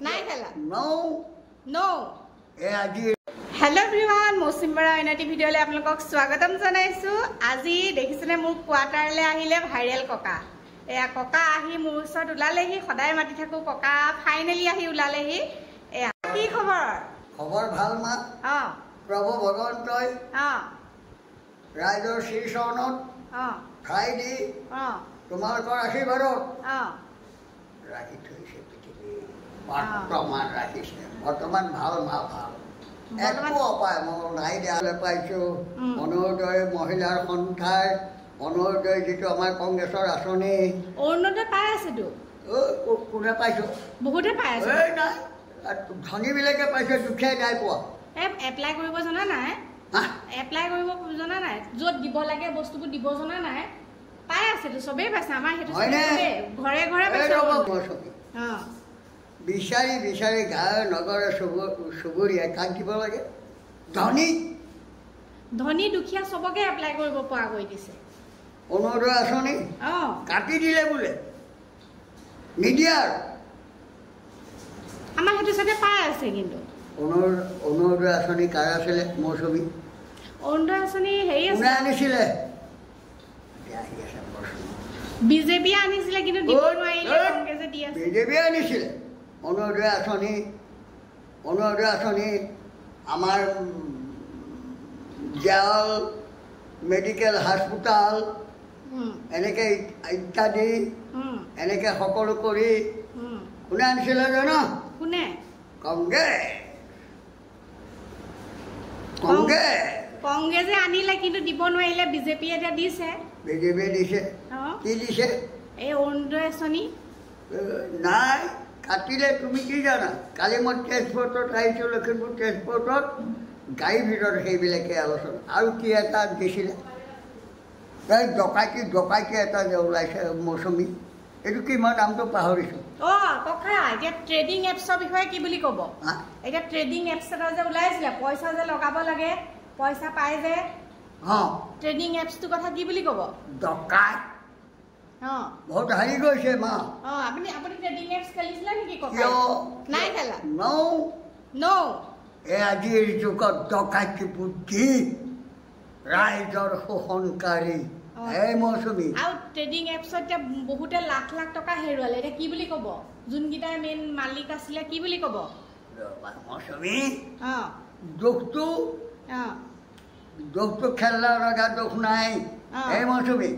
নাই খেলা নো hello everyone मौसम बरा इनाटी भिडिओले आपलोকক स्वागतम जनाइछु আজি দেখিছনে মোক কোৱাটাৰলে আহিলে ভাইৰেল ককা এয়া ককা আহি মোৰ ওচৰত উলালেহি সদায় মাতি থাকো ককা ফাইনালি আহি উলালেহি এয়া কি খবৰ খবৰ ভাল মা প্ৰভু ভগৱন্তই ৰাইজৰ শ্ৰীচৰণত ঠাই দি তোমালোকৰ আশীৰ্বাদত ৰাখি থৈছে পৃথিৱী বৰ্তমান ৰাখিছে বৰ্তমান ভাল মা ভাল একো অপায় মই নাই দিয়া পাইছোঁ অৰুণোদয় মহিলাৰ সন্থাৰ অৰুণোদয় যিটো আমাৰ কংগ্ৰেছৰ আঁচনি অৰুণোদয় পাই আছেতো কোনে পাইছোঁ বহুতে পাই আছে নাই ধনীবিলাকে পাইছে দুখীয়াই নাই পোৱা এপ্লাই কৰিব জনা নাই এপ্লাই কৰিব জনা নাই য'ত দিব লাগে বস্তুবোৰ দিব জনা নাই পাই আছেতো চবেই পাইছে আমাৰ সেইটো ঘৰে ঘৰে পাইছে বিচাৰি বিচাৰি গাঁৱৰ নগৰ চুবুৰীয়াই কাক দিব লাগে ধনী দুখীয়া চবকে এপ্লাই কৰিব পৰা গৈ দিছে অৰুণোদয় আঁচনি কাটি দিলে বোলে নিদিয়াৰ আমাৰ সেইটো চাগে পাই আছে কিন্তু অৰুণোদয় আঁচনি কাৰ আছিলে মৌচুমী অৰুণোদয় আঁচনি হেৰি আছে আনিছিলে বিজেপি আনিছিলে কিন্তু দিব নোৱাৰিলে কংগ্ৰেছে দি আছে বিজেপি আনিছিলে অৰুণোদয় আঁচনি আমাৰ জাল মেডিকেল হাস্পতাল এনেকে ইত্যাদি এনেকে সকলো কৰি কোনে আনিছিলে জানো কোনে কংগ্ৰেছে আনিলে কিন্তু দিব নোৱাৰিলে বিজেপিয়ে এতিয়া দিছে বিজেপিয়ে দিছে কি দিছে এই অৰুণোদয় আঁচনি নাই কাটিলে তুমি কি জানা কালি মই ট্ৰেন্সপৰ্টত আহিছোঁ লখিমপুৰ ট্ৰেন্সপৰ্টত গাড়ীৰ ভিতৰত সেইবিলাকে আলোচনা আৰু কি এটা দিছিলে ডকাইতি এটা যে ওলাইছে মৌচুমী এইটো কি মই নামটো পাহৰিছোঁ ককা এতিয়া ট্ৰেডিং এপছৰ বিষয়ে কি বুলি ক'ব এতিয়া ট্ৰেডিং এপছ এটা যে ওলাইছিলে পইচা যে লগাব লাগে পইচা পাই যে ট্ৰেডিং এপছটোৰ কথা কি বুলি ক'ব ডকাই বহুত হাৰি গৈছে মা আপুনি ট্ৰেডিং এপছ খেলিছিলে নেকি নাই খেলা নো আজিৰ যুগত ডকাইতি বুদ্ধি ৰাইজৰ শোষণকাৰী মৌচুমী আৰু ট্ৰেডিং এপছত এতিয়া বহুতে লাখ লাখ টকা হেৰুৱালে এতিয়া কি বুলি ক'ব যোনকেইটাই মেইন মালিক আছিলে কি বুলি ক'ব মৌচুমী দুখটো খেলাৰ লগা দুখ নাই এই মৌচুমী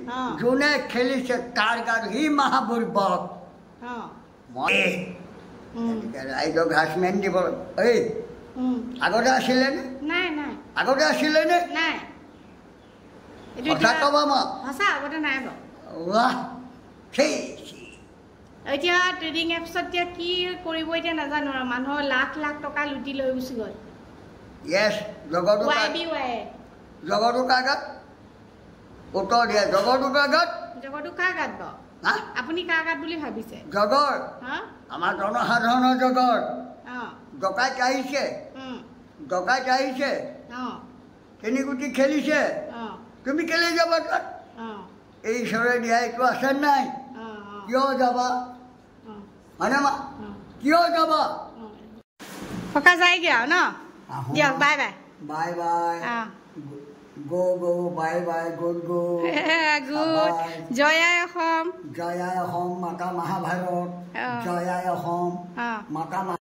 যোনে খেলিছে তাৰ গাত সি মহাবুৰ্বক ৰাইজক হাছমেণ্ট দিব এই আগতে আছিলে নে আগতে আছিলে নে সঁচা ক'বা মা সঁচা আগতে নাই এতিয়া ট্ৰেডিং এপছত এতিয়া কি কৰিব এতিয়া নাজানো আৰু মানুহৰ লাখ লাখ টকা লুটি লৈ গুচি গ'ল জগৰটো কাগাত উত্তৰ দিয়া জগৰটো কাগাত আপুনি কাগাত বুলি ভাবিছে জগৰ আমাৰ জনসাধাৰণৰ জগৰ ডকাইত আহিছে তিনিগুটি খেলিছে তুমি কেলে যাবা তাত এই ঈশ্বৰে দিয়া এইটো আছে নাই কিয় যাবা হয়নে মা কিয় যাবা ককা যায়গে আৰু ন দিয়ক bye bye bye bye go go bye bye good good জয়াই অসম মাতা মহাভাৰত জয়াই অসম মাতা